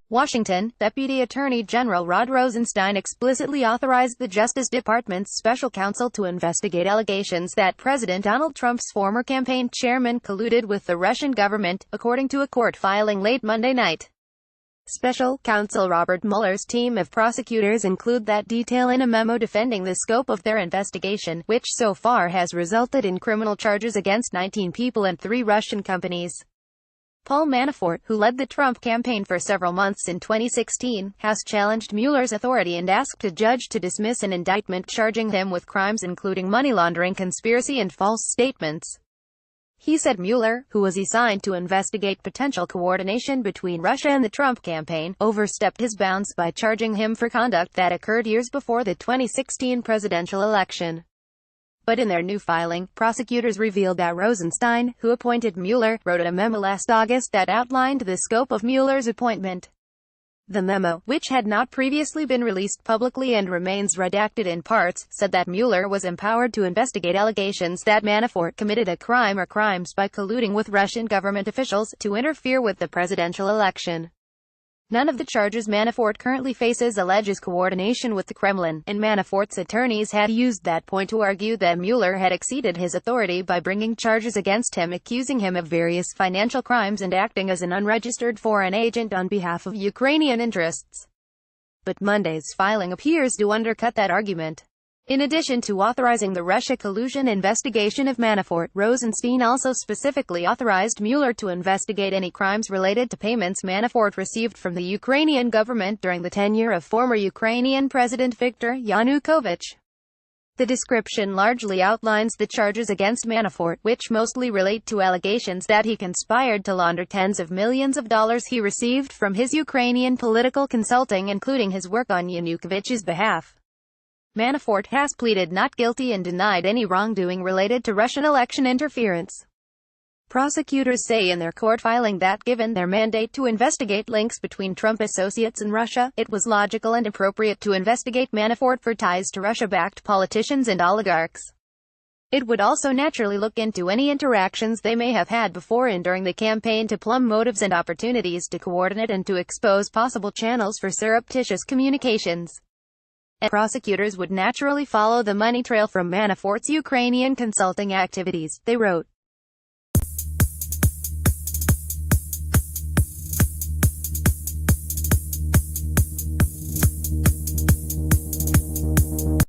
Washington, Deputy Attorney General Rod Rosenstein explicitly authorized the Justice Department's special counsel to investigate allegations that President Donald Trump's former campaign chairman colluded with the Russian government, according to a court filing late Monday night. Special counsel Robert Mueller's team of prosecutors include that detail in a memo defending the scope of their investigation, which so far has resulted in criminal charges against 19 people and 3 Russian companies. Paul Manafort, who led the Trump campaign for several months in 2016, has challenged Mueller's authority and asked a judge to dismiss an indictment charging him with crimes including money laundering, conspiracy, and false statements. He said Mueller, who was assigned to investigate potential coordination between Russia and the Trump campaign, overstepped his bounds by charging him for conduct that occurred years before the 2016 presidential election. But in their new filing, prosecutors revealed that Rosenstein, who appointed Mueller, wrote a memo last August that outlined the scope of Mueller's appointment. The memo, which had not previously been released publicly and remains redacted in parts, said that Mueller was empowered to investigate allegations that Manafort committed a crime or crimes by colluding with Russian government officials to interfere with the presidential election. None of the charges Manafort currently faces alleges coordination with the Kremlin, and Manafort's attorneys had used that point to argue that Mueller had exceeded his authority by bringing charges against him, accusing him of various financial crimes and acting as an unregistered foreign agent on behalf of Ukrainian interests. But Monday's filing appears to undercut that argument. In addition to authorizing the Russia collusion investigation of Manafort, Rosenstein also specifically authorized Mueller to investigate any crimes related to payments Manafort received from the Ukrainian government during the tenure of former Ukrainian President Viktor Yanukovych. The description largely outlines the charges against Manafort, which mostly relate to allegations that he conspired to launder tens of millions of dollars he received from his Ukrainian political consulting, including his work on Yanukovych's behalf. Manafort has pleaded not guilty and denied any wrongdoing related to Russian election interference. Prosecutors say in their court filing that given their mandate to investigate links between Trump associates and Russia, it was logical and appropriate to investigate Manafort for ties to Russia-backed politicians and oligarchs. It would also naturally look into any interactions they may have had before and during the campaign to plumb motives and opportunities to coordinate and to expose possible channels for surreptitious communications. And prosecutors would naturally follow the money trail from Manafort's Ukrainian consulting activities, they wrote.